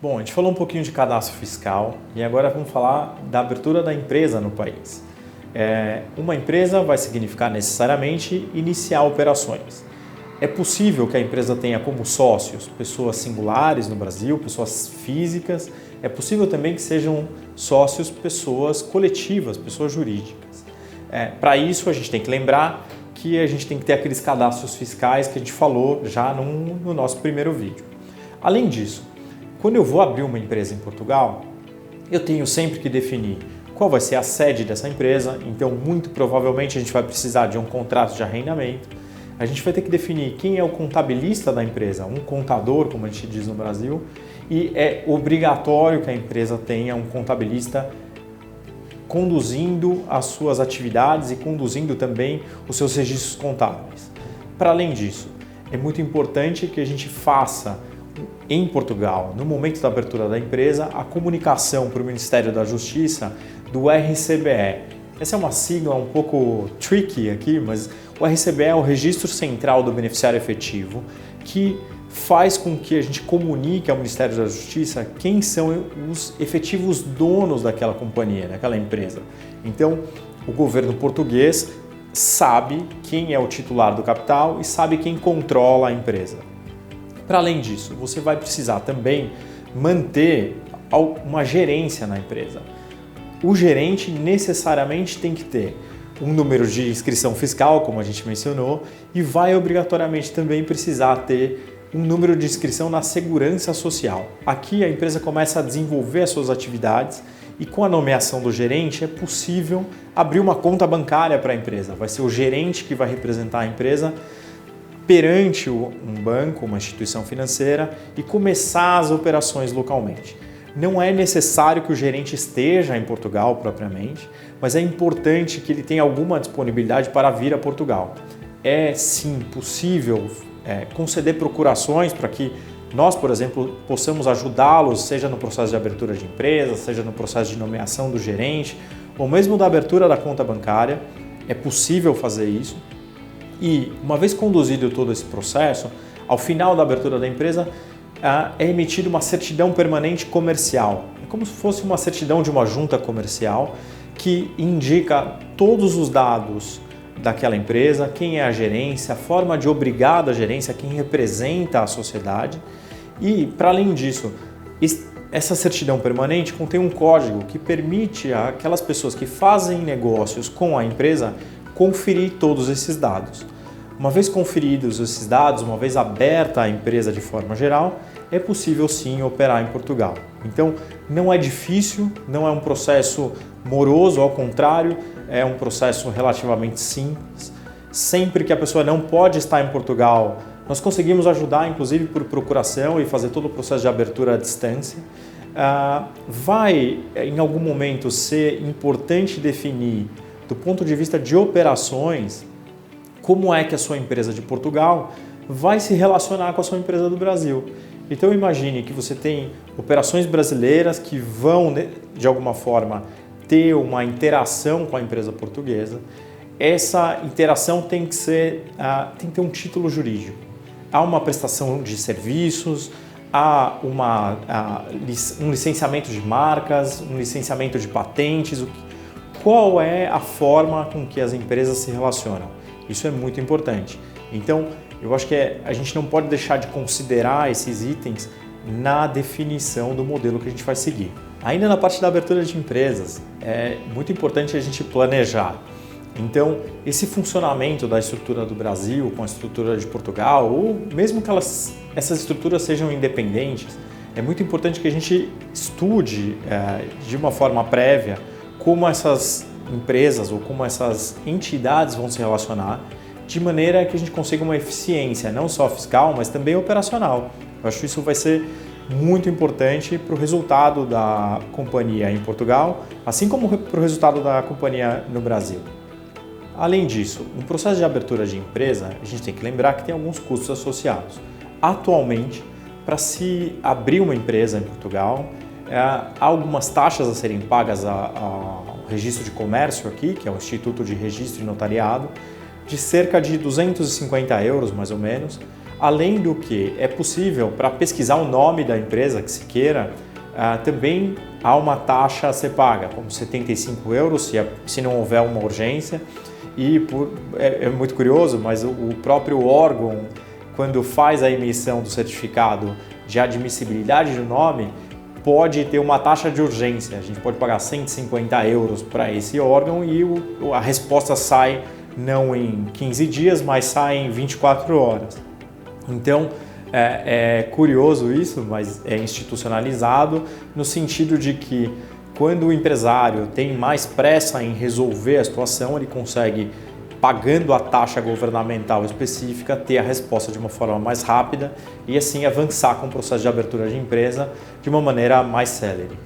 Bom, a gente falou um pouquinho de cadastro fiscal e agora vamos falar da abertura da empresa no país. Uma empresa vai significar necessariamente iniciar operações. É possível que a empresa tenha como sócios pessoas singulares no Brasil, pessoas físicas. É possível também que sejam sócios pessoas coletivas, pessoas jurídicas. Para isso, a gente tem que lembrar que a gente tem que ter aqueles cadastros fiscais que a gente falou já no nosso primeiro vídeo. Além disso, quando eu vou abrir uma empresa em Portugal, eu tenho sempre que definir qual vai ser a sede dessa empresa, então muito provavelmente a gente vai precisar de um contrato de arrendamento. A gente vai ter que definir quem é o contabilista da empresa, um contador, como a gente diz no Brasil, e é obrigatório que a empresa tenha um contabilista conduzindo as suas atividades e conduzindo também os seus registros contábeis. Para além disso, é muito importante que a gente faça em Portugal, no momento da abertura da empresa, a comunicação para o Ministério da Justiça do RCBE. Essa é uma sigla um pouco tricky aqui, mas o RCBE é o Registro Central do Beneficiário Efetivo, que faz com que a gente comunique ao Ministério da Justiça quem são os efetivos donos daquela companhia, daquela empresa. Então, o governo português sabe quem é o titular do capital e sabe quem controla a empresa. Para além disso, você vai precisar também manter uma gerência na empresa. O gerente necessariamente tem que ter um número de inscrição fiscal, como a gente mencionou, e vai obrigatoriamente também precisar ter um número de inscrição na segurança social. Aqui a empresa começa a desenvolver as suas atividades e com a nomeação do gerente é possível abrir uma conta bancária para a empresa. Vai ser o gerente que vai representar a empresa perante um banco, uma instituição financeira e começar as operações localmente. Não é necessário que o gerente esteja em Portugal propriamente, mas é importante que ele tenha alguma disponibilidade para vir a Portugal. É sim possível conceder procurações para que nós, por exemplo, possamos ajudá-los, seja no processo de abertura de empresa, seja no processo de nomeação do gerente, ou mesmo da abertura da conta bancária. É possível fazer isso. E, uma vez conduzido todo esse processo, ao final da abertura da empresa, é emitida uma certidão permanente comercial. É como se fosse uma certidão de uma junta comercial que indica todos os dados daquela empresa, quem é a gerência, a forma de obrigar da gerência, quem representa a sociedade. E, para além disso, essa certidão permanente contém um código que permite àquelas pessoas que fazem negócios com a empresa conferir todos esses dados. Uma vez conferidos esses dados, uma vez aberta a empresa de forma geral, é possível sim operar em Portugal. Então, não é difícil, não é um processo moroso, ao contrário, é um processo relativamente simples. Sempre que a pessoa não pode estar em Portugal, nós conseguimos ajudar, inclusive por procuração e fazer todo o processo de abertura à distância. Vai, em algum momento, ser importante definir, do ponto de vista de operações, como é que a sua empresa de Portugal vai se relacionar com a sua empresa do Brasil. Então imagine que você tem operações brasileiras que vão, de alguma forma, ter uma interação com a empresa portuguesa. Essa interação tem que ter um título jurídico. Há uma prestação de serviços, há um licenciamento de marcas, um licenciamento de patentes. Qual é a forma com que as empresas se relacionam? Isso é muito importante. Então, eu acho que a gente não pode deixar de considerar esses itens na definição do modelo que a gente vai seguir. Ainda na parte da abertura de empresas, é muito importante a gente planejar. Então, esse funcionamento da estrutura do Brasil com a estrutura de Portugal, ou mesmo que essas estruturas sejam independentes, é muito importante que a gente estude de uma forma prévia como essas empresas ou como essas entidades vão se relacionar, de maneira que a gente consiga uma eficiência não só fiscal, mas também operacional. Eu acho que isso vai ser muito importante para o resultado da companhia em Portugal, assim como para o resultado da companhia no Brasil. Além disso, no processo de abertura de empresa, a gente tem que lembrar que tem alguns custos associados. Atualmente, para se abrir uma empresa em Portugal, há algumas taxas a serem pagas ao registro de comércio aqui, que é o Instituto de Registro e Notariado, de cerca de 250 euros, mais ou menos, Além do que é possível, para pesquisar o nome da empresa que se queira, também há uma taxa a ser paga, como €75 se não houver uma urgência. E é muito curioso, mas o próprio órgão, quando faz a emissão do certificado de admissibilidade do nome, pode ter uma taxa de urgência. A gente pode pagar €150 para esse órgão e a resposta sai não em 15 dias, mas sai em 24 horas. Então, é curioso isso, mas é institucionalizado no sentido de que quando o empresário tem mais pressa em resolver a situação, ele consegue, pagando a taxa governamental específica, ter a resposta de uma forma mais rápida e assim avançar com o processo de abertura de empresa de uma maneira mais célere.